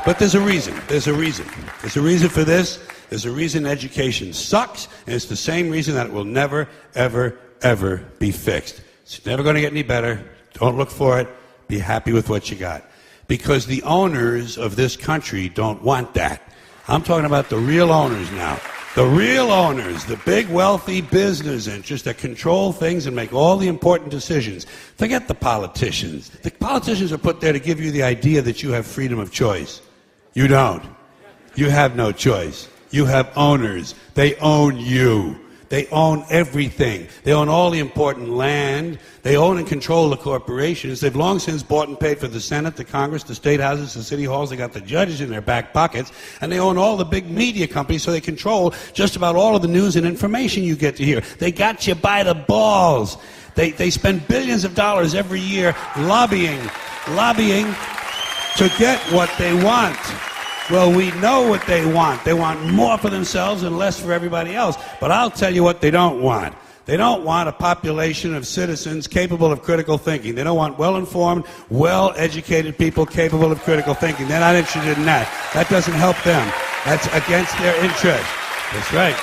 But there's a reason. There's a reason. There's a reason for this. There's a reason education sucks, and it's the same reason that it will never, ever, ever be fixed. It's never going to get any better. Don't look for it. Be happy with what you got. Because the owners of this country don't want that. I'm talking about the real owners now. The real owners, the big wealthy business interests that control things and make all the important decisions. Forget the politicians. The politicians are put there to give you the idea that you have freedom of choice. You don't. You have no choice. You have owners. They own you. They own everything. They own all the important land. They own and control the corporations. They've long since bought and paid for the Senate, the Congress, the state houses, the city halls. They got the judges in their back pockets. And they own all the big media companies, so they control just about all of the news and information you get to hear. They got you by the balls. They spend billions of dollars every year lobbying to get what they want. Well, we know what they want. They want more for themselves and less for everybody else. But I'll tell you what they don't want. They don't want a population of citizens capable of critical thinking. They don't want well-informed, well-educated people capable of critical thinking. They're not interested in that. That doesn't help them. That's against their interest. That's right.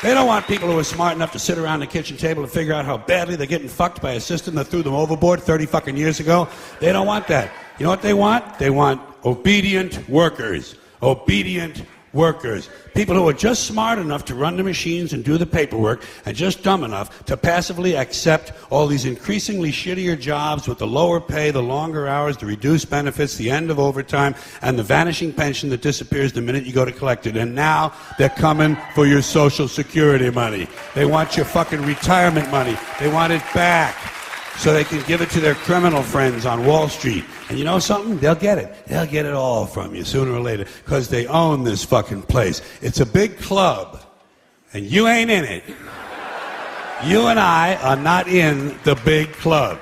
They don't want people who are smart enough to sit around the kitchen table and figure out how badly they're getting fucked by a system that threw them overboard 30 fucking years ago. They don't want that. You know what they want? They want obedient workers. Obedient workers. People who are just smart enough to run the machines and do the paperwork and just dumb enough to passively accept all these increasingly shittier jobs with the lower pay, the longer hours, the reduced benefits, the end of overtime, and the vanishing pension that disappears the minute you go to collect it. And now they're coming for your Social Security money. They want your fucking retirement money. They want it back so they can give it to their criminal friends on Wall Street. And you know something? They'll get it. They'll get it all from you sooner or later because they own this fucking place. It's a big club, and you ain't in it. You and I are not in the big club.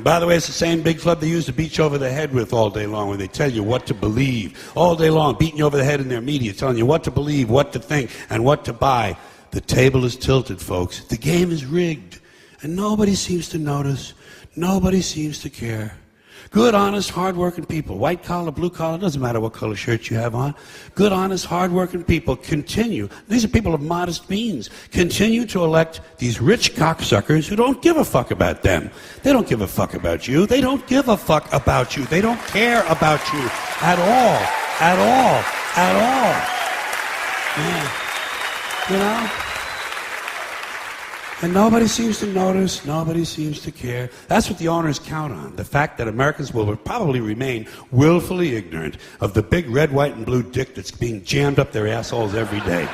By the way, it's the same big club they use to beat you over the head with all day long when they tell you what to believe. All day long, beating you over the head in their media, telling you what to believe, what to think, and what to buy. The table is tilted, folks. The game is rigged. And nobody seems to notice. Nobody seems to care. Good, honest, hard-working people, white collar, blue collar, doesn't matter what color shirt you have on. Good, honest, hard-working people continue. These are people of modest means. Continue to elect these rich cocksuckers who don't give a fuck about them. They don't give a fuck about you. They don't give a fuck about you. They don't care about you at all. At all. At all. Yeah. You know? And nobody seems to notice, nobody seems to care. That's what the owners count on, the fact that Americans will probably remain willfully ignorant of the big red, white, and blue dick that's being jammed up their assholes every day.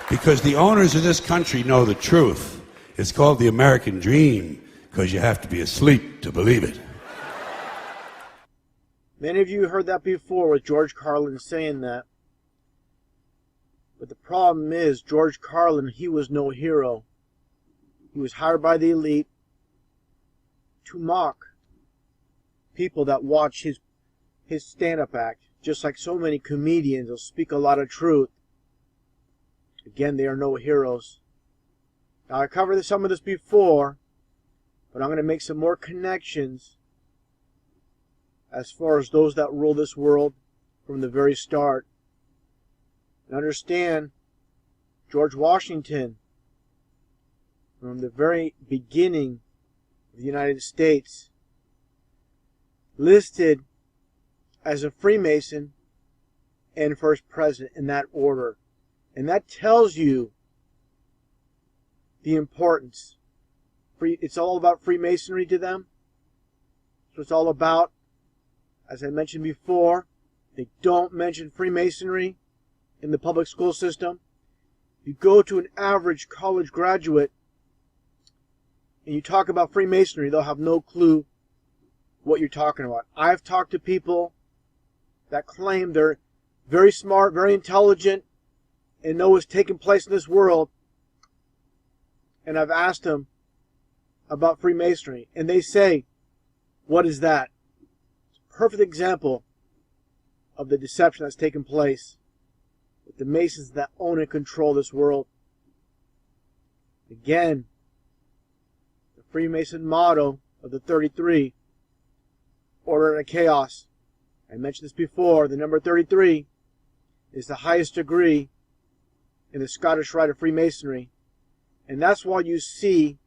Because the owners of this country know the truth. It's called the American dream, because you have to be asleep to believe it. Many of you heard that before with George Carlin saying that. But the problem is, George Carlin, he was no hero. He was hired by the elite to mock people that watch his stand-up act. Just like so many comedians will speak a lot of truth. Again, they are no heroes. Now, I covered some of this before, but I'm going to make some more connections as far as those that rule this world from the very start. And understand, George Washington, from the very beginning of the United States, listed as a Freemason and first president in that order. And that tells you the importance. It's all about Freemasonry to them. So it's all about, as I mentioned before, they don't mention Freemasonry in the public school system. You go to an average college graduate and you talk about Freemasonry, they'll have no clue what you're talking about. I've talked to people that claim they're very smart, very intelligent, and know what's taking place in this world. And I've asked them about Freemasonry, and they say, what is that? It's a perfect example of the deception that's taken place with the Masons that own and control this world. Again, Freemason motto of the 33, order and chaos. I mentioned this before, the number 33 is the highest degree in the Scottish Rite of Freemasonry. And that's why you see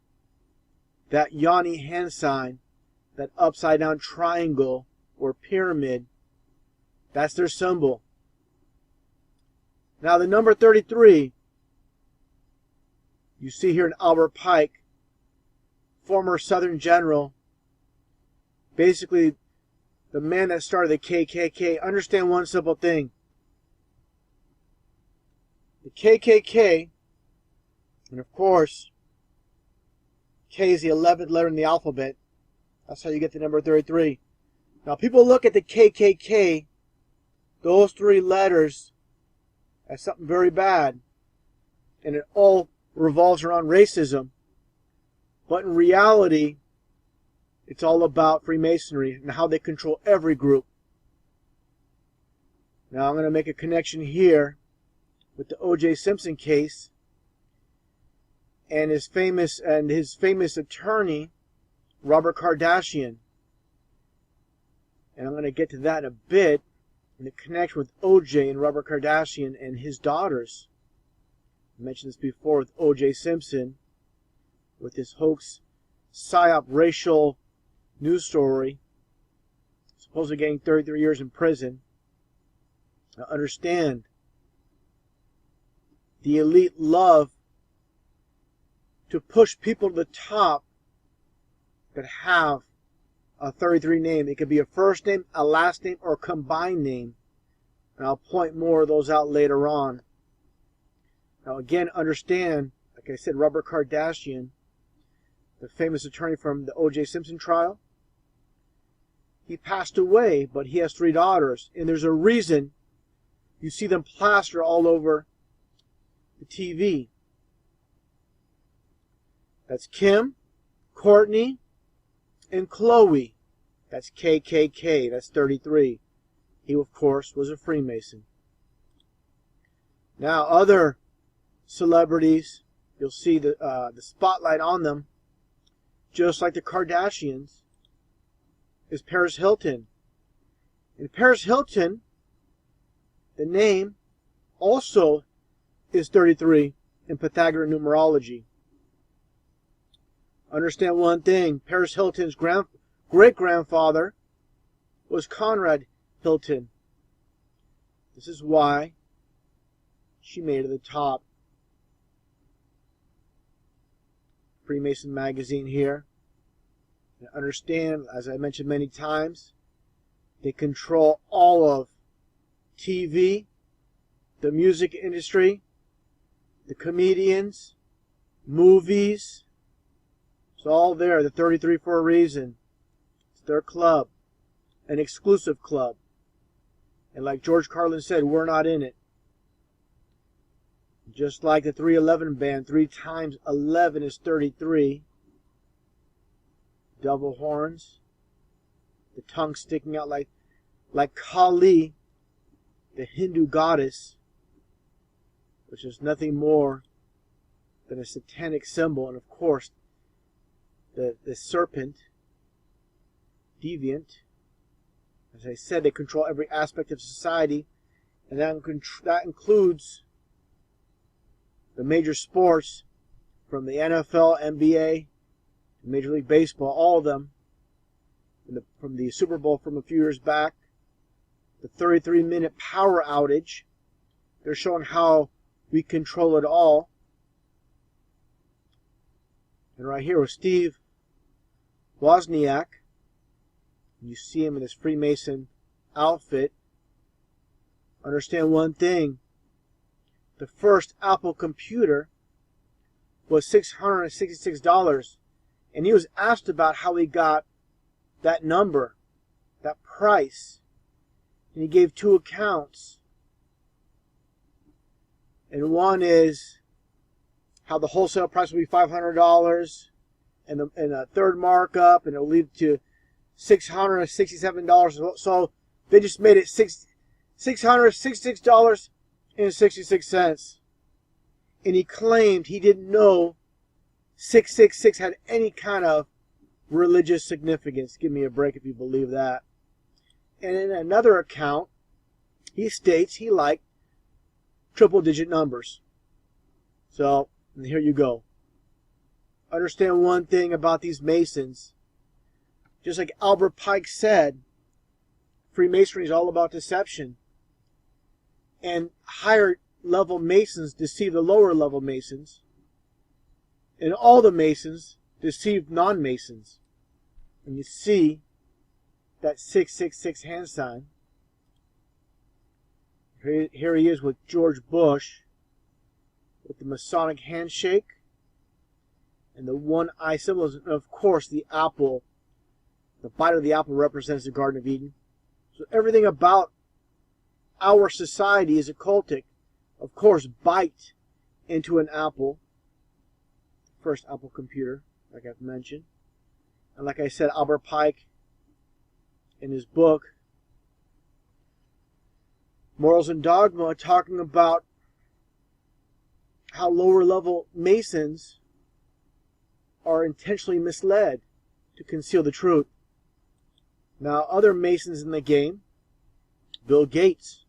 that yawning hand sign, that upside down triangle or pyramid. That's their symbol. Now the number 33, you see here in Albert Pike, former Southern general, basically the man that started the KKK. Understand one simple thing. The KKK, and of course, K is the 11th letter in the alphabet. That's how you get the number 33. Now people look at the KKK, those 3 letters, as something very bad. And it all revolves around racism. But in reality, it's all about Freemasonry and how they control every group. Now I'm going to make a connection here with the O.J. Simpson case and his famous attorney, Robert Kardashian. And I'm going to get to that in a bit, in the connection with O.J. and Robert Kardashian and his daughters. I mentioned this before with O.J. Simpson, with his hoax, psyop, racial news story, supposedly getting 33 years in prison. Now understand, the elite love to push people to the top that have a 33 name. It could be a first name, a last name, or a combined name. And I'll point more of those out later on. Now again, understand, like I said, Robert Kardashian, the famous attorney from the O.J. Simpson trial, he passed away, but he has 3 daughters. And there's a reason you see them plastered all over the TV. That's Kim, Courtney, and Chloe. That's KKK. That's 33. He, of course, was a Freemason. Now, other celebrities, you'll see the spotlight on them, just like the Kardashians, is Paris Hilton. And Paris Hilton, the name, also is 33 in Pythagorean numerology. Understand one thing. Paris Hilton's great-grandfather was Conrad Hilton. This is why she made it to the top. Freemason magazine here. And understand, as I mentioned many times, they control all of TV, the music industry, the comedians, movies. It's all there, the 33 for a reason. It's their club, an exclusive club. And like George Carlin said, we're not in it. Just like the 311 band, 3 times 11 is 33. Double horns, the tongue sticking out like Kali, the Hindu goddess, which is nothing more than a satanic symbol. And of course, the serpent, deviant. As I said, they control every aspect of society, and that includes the major sports, from the NFL, NBA, Major League Baseball, all of them. From the Super Bowl from a few years back, the 33-minute power outage. They're showing how we control it all. And right here with Steve Wozniak, you see him in his Freemason outfit. Understand one thing. The first Apple computer was $666. And he was asked about how he got that number, that price. And he gave 2 accounts. And one is how the wholesale price will be $500, and a third markup, and it'll lead to $667. So they just made it $666.66. And he claimed he didn't know 666 had any kind of religious significance. Give me a break if you believe that. And in another account, he states he liked triple-digit numbers. So, here you go. Understand one thing about these Masons. Just like Albert Pike said, Freemasonry is all about deception. And higher level Masons deceive the lower level Masons. And all the Masons deceive non-Masons. And you see that 666 hand sign. Here he is with George Bush with the Masonic handshake and the one eye symbolism. And of course, the apple, the bite of the apple represents the Garden of Eden. So everything about our society is occultic. Of course, bite into an apple. First Apple computer, like I've mentioned. And like I said, Albert Pike, in his book, Morals and Dogma, talking about how lower level Masons are intentionally misled to conceal the truth. Now, other Masons in the game, Bill Gates.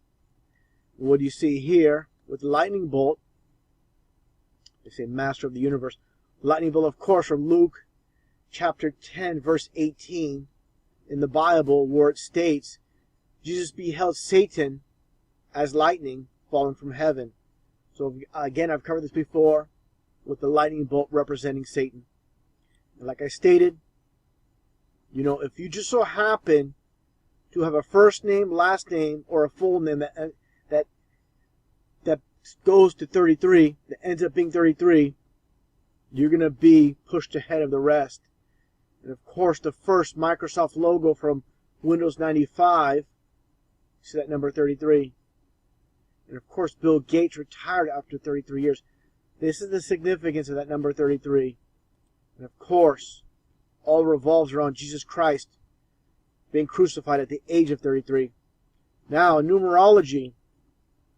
What do you see here with the lightning bolt? They say master of the universe. Lightning bolt, of course, from Luke chapter 10, verse 18 in the Bible, where it states, Jesus beheld Satan as lightning falling from heaven. So again, I've covered this before with the lightning bolt representing Satan. And like I stated, you know, if you just so happen to have a first name, last name, or a full name that goes to 33, that ends up being 33, you're going to be pushed ahead of the rest. And of course, the first Microsoft logo from Windows 95, see that number 33. And of course, Bill Gates retired after 33 years. This is the significance of that number 33. And of course, all revolves around Jesus Christ being crucified at the age of 33. Now, numerology,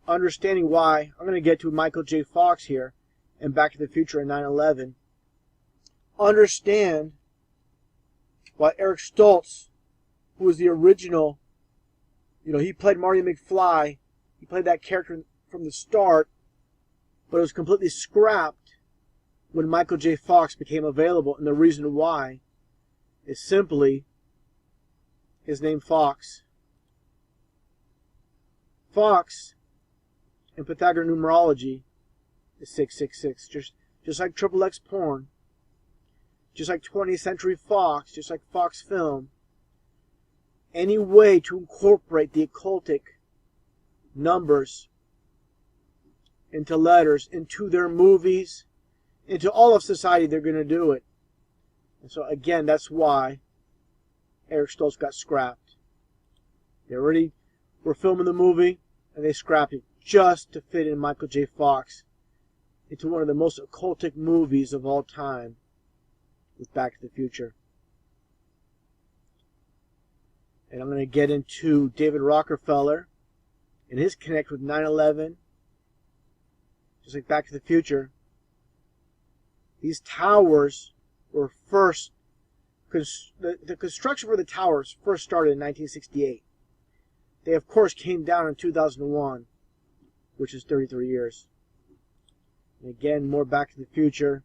understanding why, I'm going to get to Michael J. Fox here and Back to the Future in 9/11. Understand why Eric Stoltz, who was the original, you know, he played Marty McFly. He played that character from the start, but it was completely scrapped when Michael J. Fox became available. And the reason why is simply his name, Fox. Fox in Pythagorean numerology is 666. Just like Triple X porn, just like 20th Century Fox, just like Fox Film. Any way to incorporate the occultic numbers into letters, into their movies, into all of society, they're going to do it. And so again, that's why Eric Stoltz got scrapped. They already were filming the movie, and they scrapped it just to fit in Michael J. Fox into one of the most occultic movies of all time with Back to the Future. And I'm going to get into David Rockefeller and his connect with 9/11. Just like Back to the Future, these towers were first, the construction for the towers first started in 1968. They, of course, came down in 2001, which is 33 years. And again, more Back to the Future.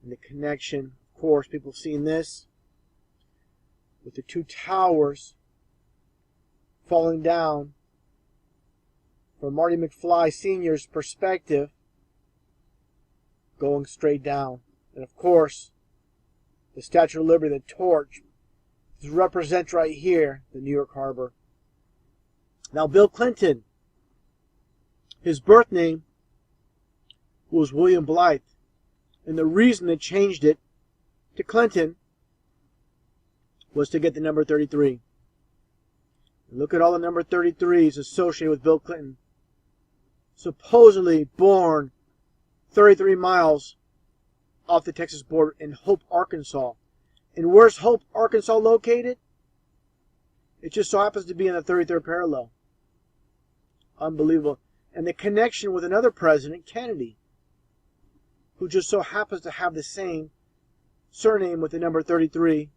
And the connection, of course, people have seen this with the two towers falling down from Marty McFly Sr.'s perspective, going straight down. And of course, the Statue of Liberty, the torch, this represents right here the New York Harbor. Now, Bill Clinton, his birth name was William Blythe. And the reason they changed it to Clinton was to get the number 33. And look at all the number 33s associated with Bill Clinton. Supposedly born 33 miles off the Texas border in Hope, Arkansas. And where's Hope, Arkansas located? It just so happens to be in the 33rd parallel. Unbelievable. And the connection with another president, Kennedy, who just so happens to have the same surname with the number 33.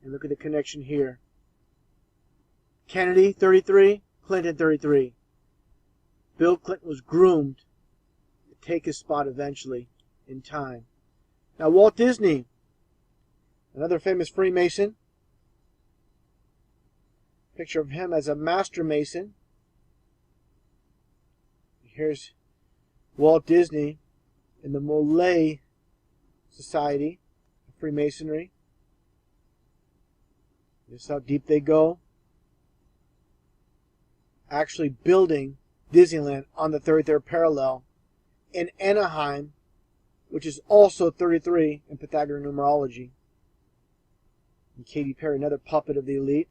And look at the connection here. Kennedy, 33. Clinton, 33. Bill Clinton was groomed to take his spot eventually, in time. Now, Walt Disney, another famous Freemason. Picture of him as a master mason. Here's Walt Disney in the Molay Society of Freemasonry. This is how deep they go. Actually building Disneyland on the 33rd parallel in Anaheim, which is also 33 in Pythagorean numerology. And Katy Perry, another puppet of the elite.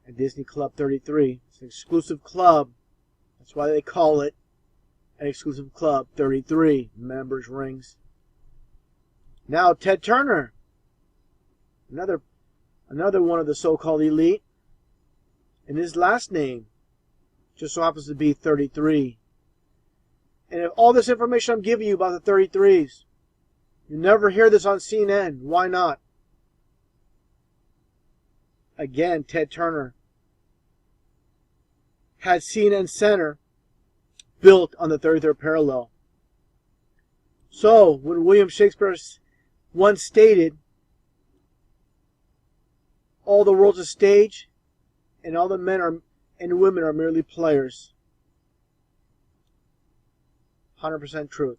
And Disney Club 33. It's an exclusive club. That's why they call it an exclusive club 33. Members rings. Now Ted Turner. Another one of the so-called elite. And his last name just so happens to be 33. And if all this information I'm giving you about the 33s, you never hear this on CNN. Why not? Again, Ted Turner had CNN Center built on the 33rd parallel. So, when William Shakespeare once stated, all the world's a stage, and all the men and women are merely players. 100% truth.